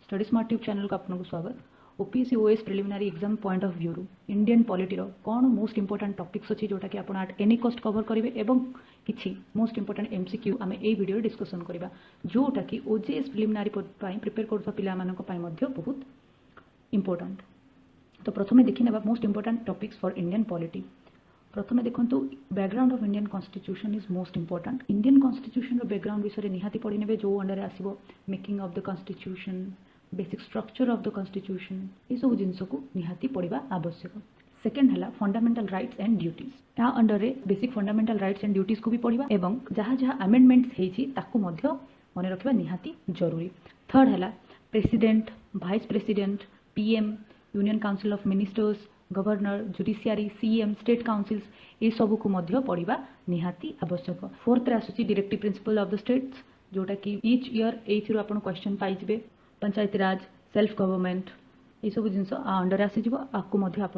Study smart tube channel को आपको स्वागत। OPSC OS preliminary exam point of view Indian polity कौन most important topics अच्छी जोटा कि आप एट एनी कॉस्ट कवर करेंगे एवं किसी मोस्ट इंपोर्टेंट एमसीक्यू आम ए वीडियो डिस्कसन करवा जोटा कि ओजेएस प्रिलिमिनारी प्रिपेयर कर पाई बहुत इंपोर्टेंट। तो प्रथम देखी ना most important topics for Indian polity. प्रथम देखो background of Indian constitution is most important. Indian constitution विषय विषय निहाती पढ़ी ने जो अंडर आसो making of the constitution, basic structure of the constitution, ये सब जिनस को निहाती पढ़ा आवश्यक। सेकेंड है फंडामेंटल राइट्स एंड ड्यूटीज। या अंडर रे basic fundamental rights and duties को भी पढ़ा एवं जहाँ जहाँ अमेंडमेंट्स मन रखा निहाती जरूरी। थर्ड है president, vice president, PM, union council of ministers, governor, judiciary, CM, state councils, ये सब को पढ़ा निहाती आवश्यक। फोर्थ आसूची directive principle of the states जोटा कि ईच ईयर एथरू आप क्वेश्चन पाइबे। पंचायती राज, सेल्फ गवर्नमेंट, ये सब जिन अंडर आसीज आप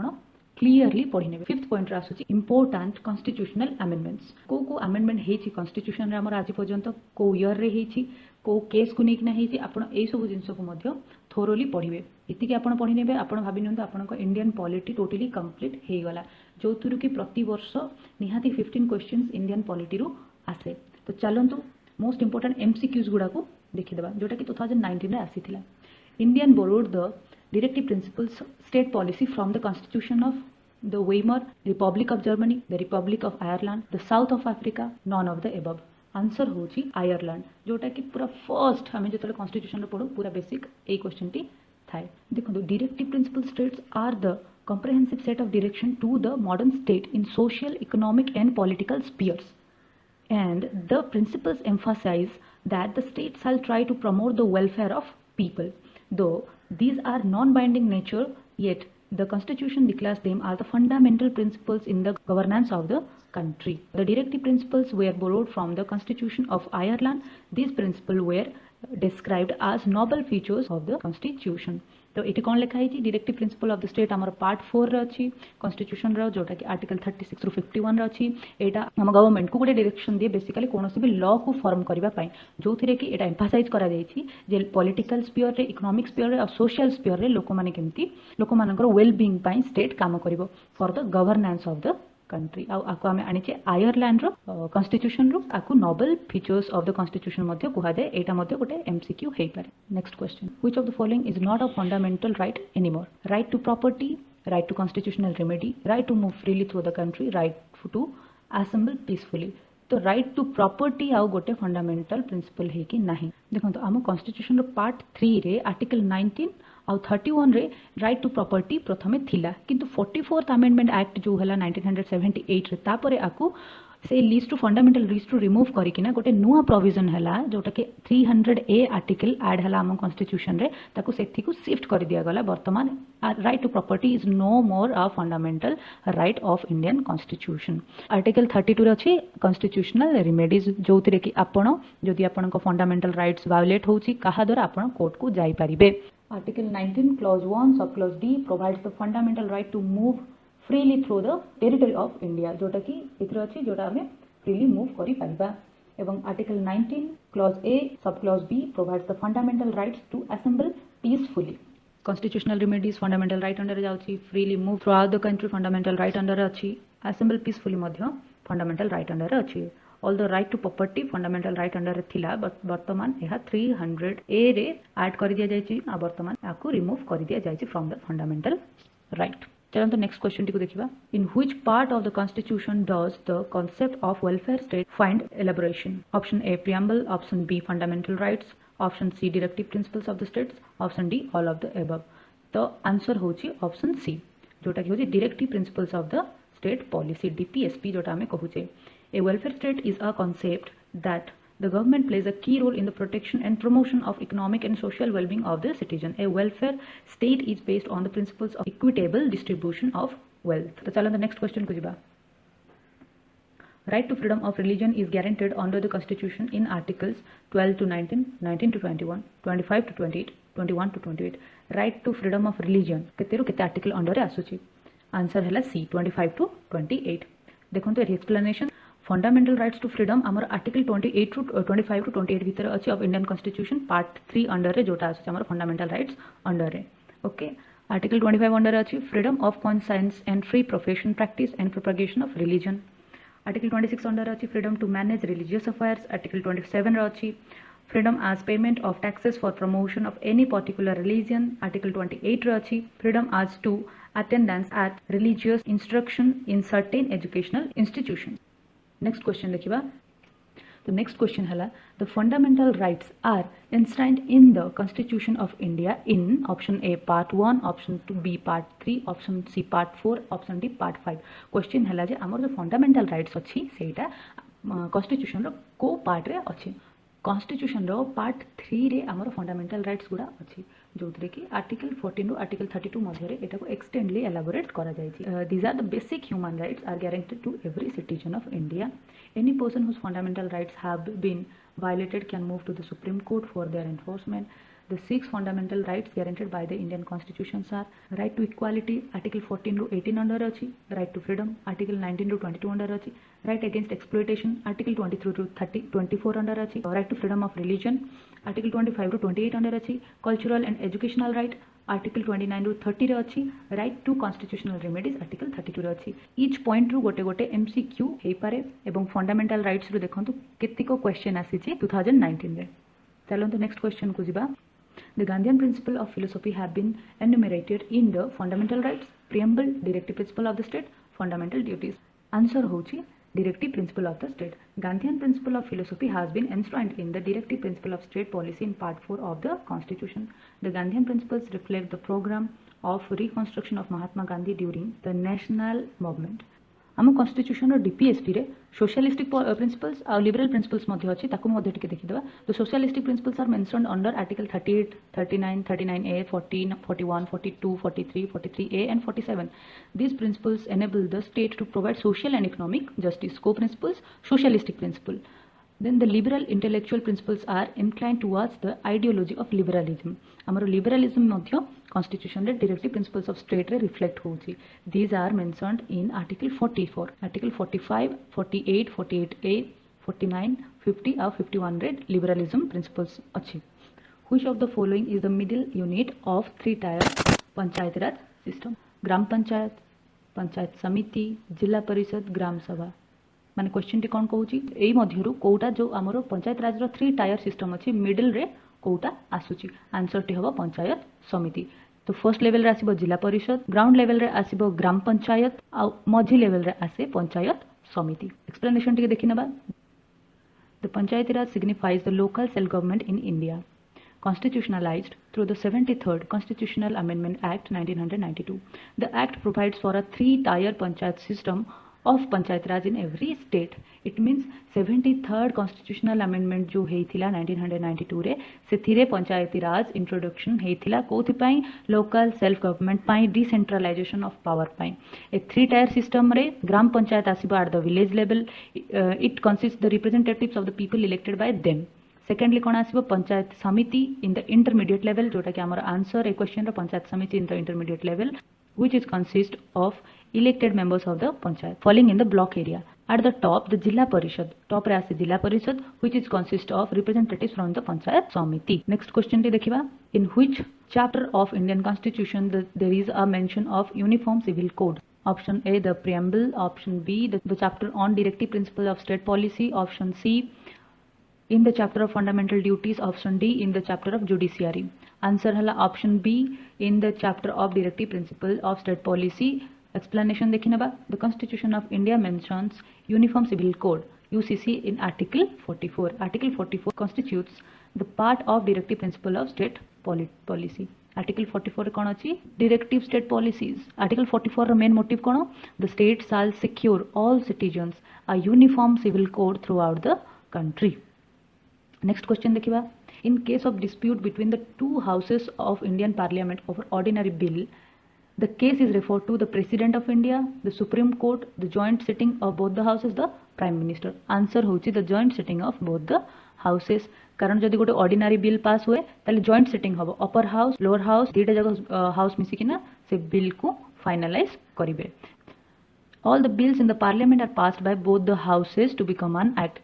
क्लीयरली पढ़ी ने। फिफ्थ पॉइंट आसूची इंपोर्टेंट कॉन्स्टिट्यूशनल अमेंडमेंट्स। को अमेंडमेंट होती कॉन्स्टिट्यूशन रे आज पर्यंत को ईयर रे को केस को लेकिन आप सब जिनस को थोरोली पढ़े। इतनी आप पढ़ी ने आप भावी नि आप इंडियन पॉलिटी टोटली कंप्लीट हो गला जो थ्रु कि प्रति वर्ष निहाती 15 क्वेश्चन इंडियन पॉलिटी रू आसे। तो चलतु मोस्ट इंपोर्टेंट एमसीक्यूज गुड़ा को देखीदे जोटा कि 2019 रे आसीथिला। Indian borrowed the directive principles state policy from the constitution of the Weimar, republic of Germany, the republic of Ireland, the south of Africa, none of the above. Answer होची Ireland जोटा कि पूरा फर्स्ट हमें जो constitution पढ़ू पूरा basic A question टी थाए। देखो directive principle states are the comprehensive set of direction to the modern state in social, economic and political spheres, and the principles emphasize that the state shall try to promote the welfare of people. Though these are non-binding nature, yet the constitution declares them are the fundamental principles in the governance of the country. The directive principles were borrowed from the constitution of Ireland. These principles were described as noble features of the constitution. तो ये कौन लिखा है directive principle of the state आमर part 4 रे अच्छी constitution रो जोटा कि आर्टिकल 36 रु 51 रे अच्छी। एटा हम गवर्नमेंट को गोटे डायरेक्शन दिए बेसिकली कौन भी लॉ को फॉर्म करबा पाई जो थिरे कि एटा एम्फासाइज करा जायछि जे पॉलिटिकल स्फीयर रे, इकोनॉमिक स्फीयर रे और सोशल स्फीयर रे लोक माने केमती लोक मानकर वेल बीइंग पाई स्टेट काम करिवो for the governance of the country. आको आमे आनिचे आयरलैंड रो कॉन्स्टिट्यूशन रो आको noble features of the constitution मध्ये कुहा जाय। एटा मध्ये गोटे एमसीक्यू हेई पारे। Next question, which of the following is not a fundamental right anymore? Right to property, right to constitutional remedy, right to move freely through the country, right to assemble peacefully. तो right to property आउ गोटे fundamental principle है कि नहीं। देखो तो आम constitution रो part 3 रे आर्टिकल 19 आउ 31 रे राइट टू प्रॉपर्टी प्रथमे थिला किंतु 44th अमेंडमेंट एक्ट जो हला 1978 रे तापरे आकु से list to fundamental list to remove करिकिना गोटे नुआ प्रोविजन हला जोटा कि 300A आर्टिकल ऐड हला हम कॉन्स्टिट्यूशन रे ताकु सेथि को शिफ्ट कर दिया गला। वर्तमान right to property is no more a fundamental right of Indian constitution. Article 32 रे अछि कॉन्स्टिट्यूशनल रेमेडीज जो थिरे कि आपण जदि आपण को फंडामेंटल राइट्स वायोलेट होछि कहा द्वारा आपण कोर्ट को जाई परिबे। Article 19 clause 1 sub clause D provides the fundamental right to move freely through the territory of India जोटा कि इथरो अछि जोटा हमें freely move करि परिबा। एवं Article 19 clause A sub clause B provides the fundamental rights to assemble peacefully. Constitutional remedies fundamental right under जाउछि, freely move throughout the country fundamental right under अछि, assemble peacefully मध्य fundamental right under अछि। All the right to property fundamental right under थिला but वर्तमान यह 300A रे add कर दिया जायछि आ वर्तमान याकू रिमूव कर दिया जायछि फ्रॉम द फंडामेंटल राइट। चलो तो नेक्स्ट क्वेश्चन को देखिबा। In which part of the constitution does the concept of welfare state find elaboration? Option A preamble, option B fundamental rights, option C directive principles of the states, option D all of the above. तो answer होछि option C जोटा कि होछि directive principles of the state policy DPSP जोटा हमें कहूचे। A welfare state is a concept that the government plays a key role in the protection and promotion of economic and social well-being of the citizen. A welfare state is based on the principles of equitable distribution of wealth. तो चलो the next question को जिबा। Right to freedom of religion is guaranteed under the constitution in articles 12 to 19, 19 to 21, 25 to 28, 21 to 28. Right to freedom of religion केते रो केते article under आसुची? Answer हैला सी 25 to 28। देखो तो explanation fundamental rights to freedom आमर article 28 to 25 to 28 भितर अच्छी of Indian constitution part 3 under रे जोटा आछे हमर फंडामेंटल राइट्स अंडर रे ओके आर्टिकल 25 अंडर अच्छी freedom of conscience and free profession practice and propagation of religion article 26 under अच्छी freedom to manage religious affairs article 27 रे अच्छी freedom as payment of taxes for promotion of any particular religion article 28 रे अच्छी freedom as to attendance at religious instruction in certain educational institutions next question देखिबा the next question हला the fundamental rights are enshrined in the constitution of India in option A part 1 option 2 B part 3 option C part 4 option D part 5 question हला जे हमर जो fundamental rights अछि सेटा constitution रो को part रे अछि constitution रो part 3 रे हमर फंडामेंटल राइट्स गुडा अछि जोतरे कि आर्टिकल 14 टू आर्टिकल 32 मध्ये रे एटा को एक्सटेंडली एलाबोरेट करा जाय छी these are the basic human rights are guaranteed to every citizen of India any person whose fundamental rights have been violated can move to the Supreme Court for their enforcement. The 6 fundamental rights guaranteed by the Indian constitutions are right to equality article 14 to 18 under achi, right to freedom article 19 to 22 under achi, right against exploitation article 23 to 24 under achi, right to freedom of religion article 25 to 28 under achi, cultural and educational right article 29 to 30 रे अछि right to constitutional remedies article 32 रे अछि each point रू गोटे गोटे MCQ हे पारे एवं fundamental rights रू देखंतु केतिको क्वेश्चन आसीछि 2019 रे चलंतु नेक्स्ट क्वेश्चन को जिबा The Gandhian principle of philosophy have been enumerated in the fundamental rights preamble directive principle of the state fundamental duties answer होछि directive principle of the state Gandhian principle of philosophy has been enshrined in the directive principle of state policy in part 4 of the constitution the Gandhian principles reflect the program of reconstruction of Mahatma Gandhi during the national movement आम constitution DPSP रे socialistic principles आ liberal principles मध्ये अछि ताकू मध्ये टिके देखिदबा the socialistic principles are mentioned under article 38 39 39A 14 41 42 43 43A and 47 these principles enable the state to provide social and economic justice co-principles socialistic principle then the liberal intellectual principles are inclined towards the ideology of liberalism amaro liberalism madhya constitution re directive principles of state re reflect hochi these are mentioned in article 44 article 45 48 48A 49 50 or 51 re liberalism principles achi which of the following is the middle unit of three tier panchayat raj system gram panchayat panchayat samiti jilla parishad gram sabha माने question T कोन कहूची एई मध्यरु कोउटा जो हमरो पंचायत राज रो 3 tier system अछि middle रे कोउटा आसुची answer T हबो पंचायत समिति तो first level रे आसीबो जिला परिषद ग्राउंड लेवल रे आसीबो ग्राम पंचायत आ मझी लेवल रे आसे पंचायत समिति एक्सप्लेनेशन टी देखिनबा the Panchayati Raj signifies the local self government in India constitutionalized through the 73rd Constitutional Amendment Act 1992. The act provides for a 3-tier panchayat system of Panchayat Raj in every state. It means 73rd Constitutional Amendment जो हेइथिला 1992 रे सेथिरे पंचायती राज introduction हेइथिला कोथि पई local self government पई decentralisation of power पई a 3-tier system रे ग्राम पंचायत आसीबो at the village level it consist the representatives of the people elected by them secondly कौन आसीबो पंचायत समिति इन द इंटरमीडिएट लेवल जोटा कि हमर आंसर ए क्वेश्चन रो पंचायत समिति in the intermediate level which is consist of elected members of the panchayat falling in the block area at the top the jilla parishad top re ase jilla parishad which is consist of representatives from the panchayat samiti next question ti dekhiba in which chapter of Indian constitution there is a mention of uniform civil code option A the preamble option B the chapter on directive principle of state policy option C in the chapter of fundamental duties option D in the chapter of judiciary answer hala option B in the chapter of directive principle of state policy explanation dekhinaba the constitution of India mentions uniform civil code UCC in article 44 constitutes the part of directive principle of state policy article 44 kon achi directive state policies article 44 ର main motive kon the state shall secure all citizens a uniform civil code throughout the country next question dekhiba in case of dispute between the two houses of Indian parliament over ordinary bill the case is referred to the president of India the supreme court the joint sitting of both the houses the prime minister answer होची the joint sitting of both the houses कारण जदि गोटे ordinary bill pass हुए ताले joint sitting हबो upper house lower house दीटा जगह house मिसी किना से बिल को फाइनलाइज करिवे All the bills in the parliament are passed by both the houses to become an act.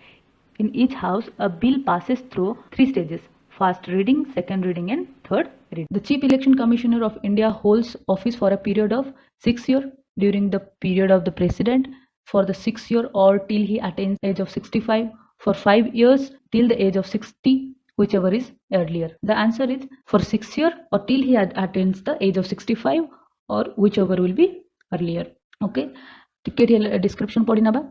In each house, a bill passes through 3 stages: first reading, second reading, and third reading. The Chief Election Commissioner of India holds office for a period of 6 years during the period of the president, for the 6 year or till he attains age of 65, for 5 years till the age of 60, whichever is earlier. The answer is for 6 years or till he attains the age of 65 or whichever will be earlier. Okay, ticket description padi naba.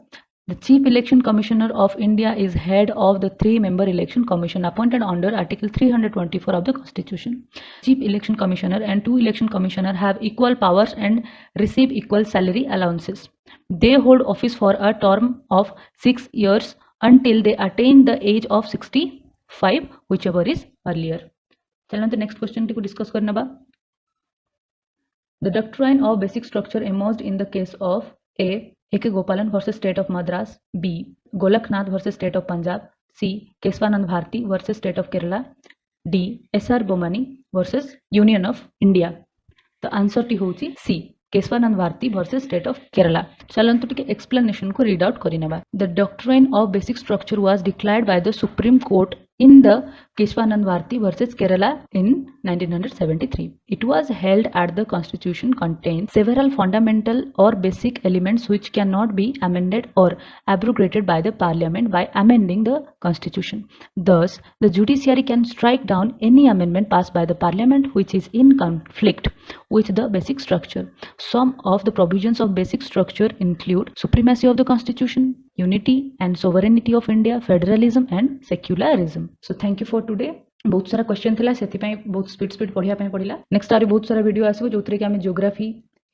The Chief Election Commissioner of India is head of the 3-member Election Commission appointed under Article 324 of the Constitution. Chief Election Commissioner and 2 Election Commissioners have equal powers and receive equal salary allowances. They hold office for a term of 6 years until they attain the age of 65, whichever is earlier. चलते next question को discuss करना बा. The doctrine of basic structure emerged in the case of A.K. Gopalan versus State of Madras, B. Golaknath versus State of Punjab, C. Keswanand Bharti versus State of Kerala, D. S.R. Bomani versus Union of India. The answer T होची C. Keswanand Bharti versus State of Kerala. चलंतु टिके explanation को read out करिनेबा. The doctrine of basic structure was declared by the Supreme Court in the Keswanand Bharti versus Kerala in 1973. It was held at the Constitution contains several fundamental or basic elements which cannot be amended or abrogated by the Parliament by amending the Constitution. Thus, the judiciary can strike down any amendment passed by the Parliament which is in conflict with the basic structure. Some of the provisions of basic structure include supremacy of the Constitution, unity and sovereignty of India, federalism and secularism. So thank you for today. बहुत सारा question थिला सेति पई बहुत speed पढ़िया पई पड़िला. Next आरे बहुत सारा वीडियो आसीबो जोथरे कि हम ज्योग्राफी,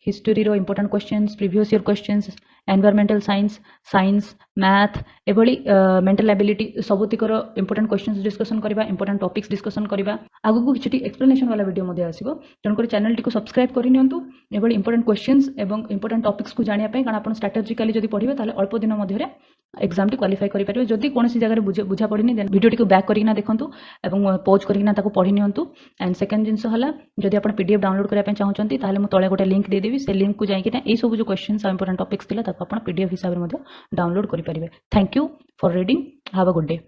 हिस्ट्री रो important questions, previous year questions, environmental science, math एभली मेंटल एबिलिटी सबुतिकर इंपोर्टेंट क्वेश्चंस डिस्कशन करबा, इंपोर्टेंट टॉपिक्स डिस्कशन करबा. आगु को किछि एक्सप्लेनेशन वाला वीडियो मध्ये आसीबो. जणकर चैनल टी को सब्सक्राइब करि नियंतु. एभली इंपोर्टेंट क्वेश्चंस एवं इंपोर्टेंट टॉपिक्स को जानिया पई कारण आपण स्ट्रैटेजिकली जदी पढिबे ताले अल्प दिन मध्ये एग्जाम टी क्वालिफाई करि परिबे. जदी कोनसी जगह बुझा पड़िनी देन वीडियो टी को बैक करिना देखंतु एवं पॉज करिना ताको पढि नियंतु. एंड सेकंड जिंस हला जदी आपण पीडीएफ डाउनलोड करिया पई चाहउचंती ताले मु तळे गोटे लिंक दे देबी. से लिंक को जाई कि ए सब जो क्वेश्चंस आ इंपोर्टेंट टॉपिक्स थिला ताको आपण पीडीएफ हिसाब रे मध्ये डाउनलोड करि परिबे. Thank you for reading. Have a good day.